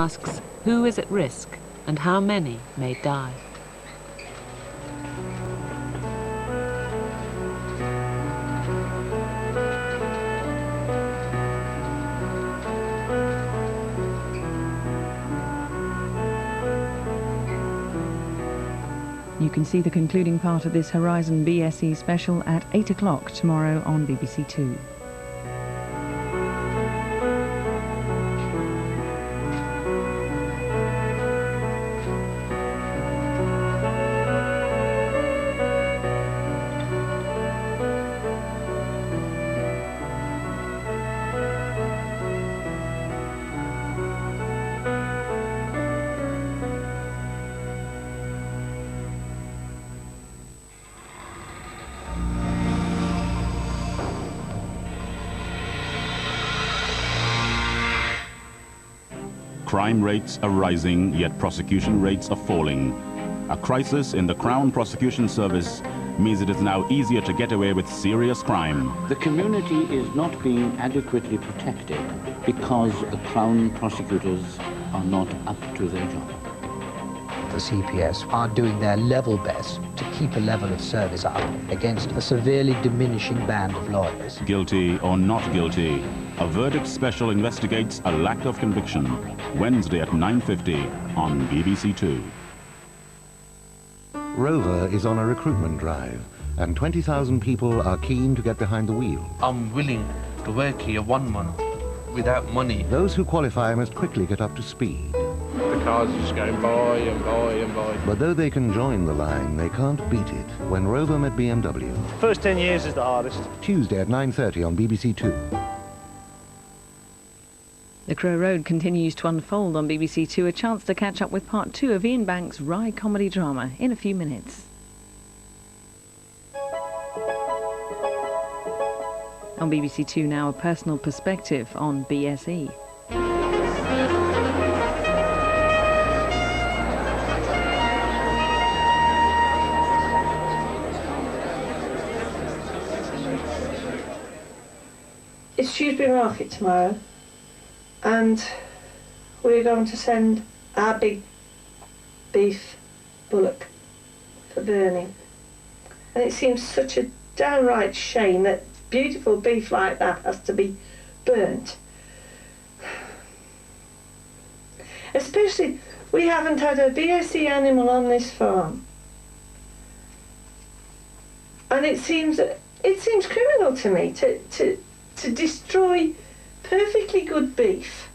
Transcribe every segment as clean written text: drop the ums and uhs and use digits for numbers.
asks who is at risk and how many may die. You can see the concluding part of this Horizon BSE special at 8 o'clock tomorrow on BBC2. Crime rates are rising, yet prosecution rates are falling. A crisis in the Crown Prosecution Service means it is now easier to get away with serious crime. The community is not being adequately protected because the Crown prosecutors are not up to their job. The CPS are doing their level best to keep a level of service up against a severely diminishing band of lawyers. Guilty or not guilty, a verdict special investigates a lack of conviction. Wednesday at 9:50 on BBC2. Rover is on a recruitment drive, and 20,000 people are keen to get behind the wheel. I'm willing to work here 1 month without money. Those who qualify must quickly get up to speed. The cars are just going by and by and by. But though they can join the line, they can't beat it when Rover Met BMW. First 10 years is the hardest. Tuesday at 9:30 on BBC2. The Crow Road continues to unfold on BBC2, a chance to catch up with part 2 of Ian Banks' wry comedy drama in a few minutes. On BBC2 now, a personal perspective on BSE. It's Shrewsbury Market tomorrow, and we're going to send our big beef bullock for burning. And it seems such a downright shame that beautiful beef like that has to be burnt. Especially, we haven't had a BSE animal on this farm. And it seems criminal to me to destroy perfectly good beef.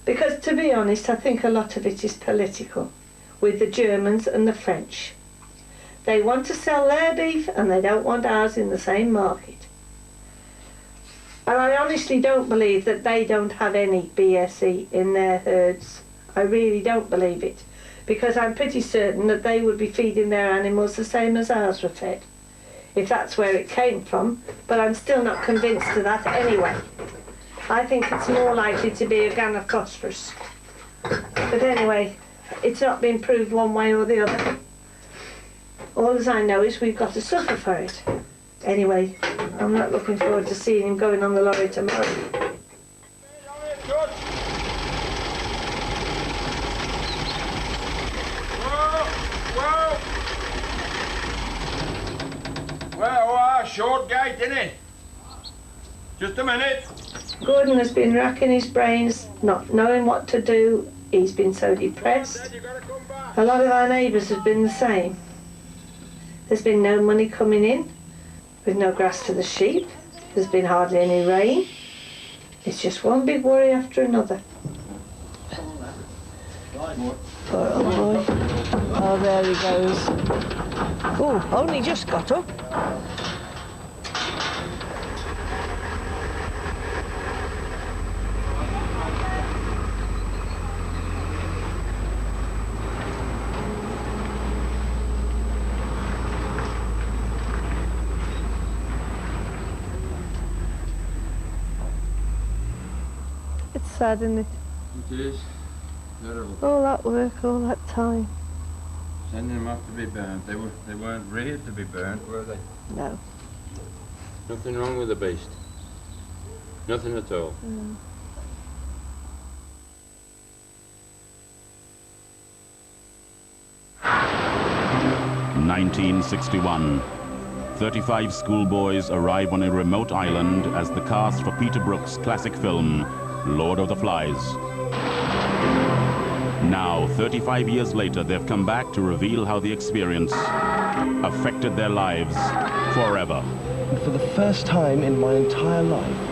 Because, to be honest, I think a lot of it is political, with the Germans and the French. They want to sell their beef and they don't want ours in the same market. And I honestly don't believe that they don't have any BSE in their herds. I really don't believe it, because I'm pretty certain that they would be feeding their animals the same as ours were fed, if that's where it came from, but I'm still not convinced of that anyway. I think it's more likely to be a gun of phosphorus. But anyway, it's not been proved one way or the other. All as I know is we've got to suffer for it. Anyway, I'm not looking forward to seeing him going on the lorry tomorrow. Well, short gate, innit? Just a minute. Gordon has been racking his brains, not knowing what to do. He's been so depressed. A lot of our neighbours have been the same. There's been no money coming in, with no grass to the sheep. There's been hardly any rain. It's just one big worry after another. Poor old boy. Oh, there he goes. Oh, only just got up. It's sad, isn't it? It is. Terrible. All that work, all that time. Sending them off to be burnt. They weren't reared to be burnt, were they? No. Nothing wrong with the beast. Nothing at all. Mm. 1961. 35 schoolboys arrive on a remote island as the cast for Peter Brook's classic film, Lord of the Flies. Now, 35 years later, they've come back to reveal how the experience affected their lives forever. And for the first time in my entire life,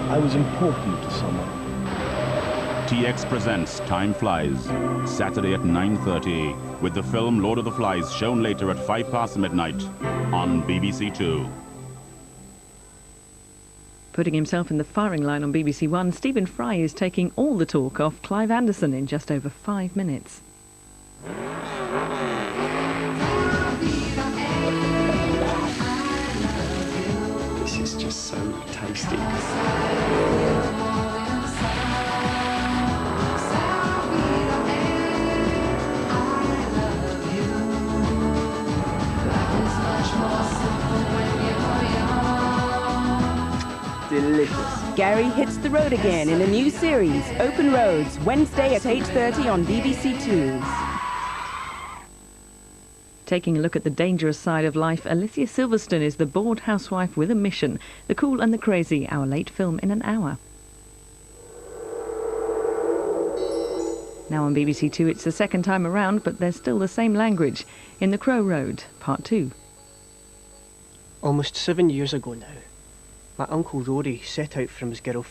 I was important to someone. TX presents Time Flies, Saturday at 9:30, with the film Lord of the Flies shown later at 5 past midnight on BBC2. Putting himself in the firing line on BBC One, Stephen Fry is taking all the talk off Clive Anderson in just over 5 minutes. This is just so tasty. Delicious. Gary hits the road again in a new series, Open Roads, Wednesday at 8:30 on BBC2. Taking a look at the dangerous side of life, Alicia Silverstone is the bored housewife with a mission. The Cool and the Crazy, our late film in an hour. Now on BBC2, it's the second time around, but there's still the same language. In The Crow Road, Part 2. Almost 7 years ago now, my Uncle Rory set out from his girlfriend.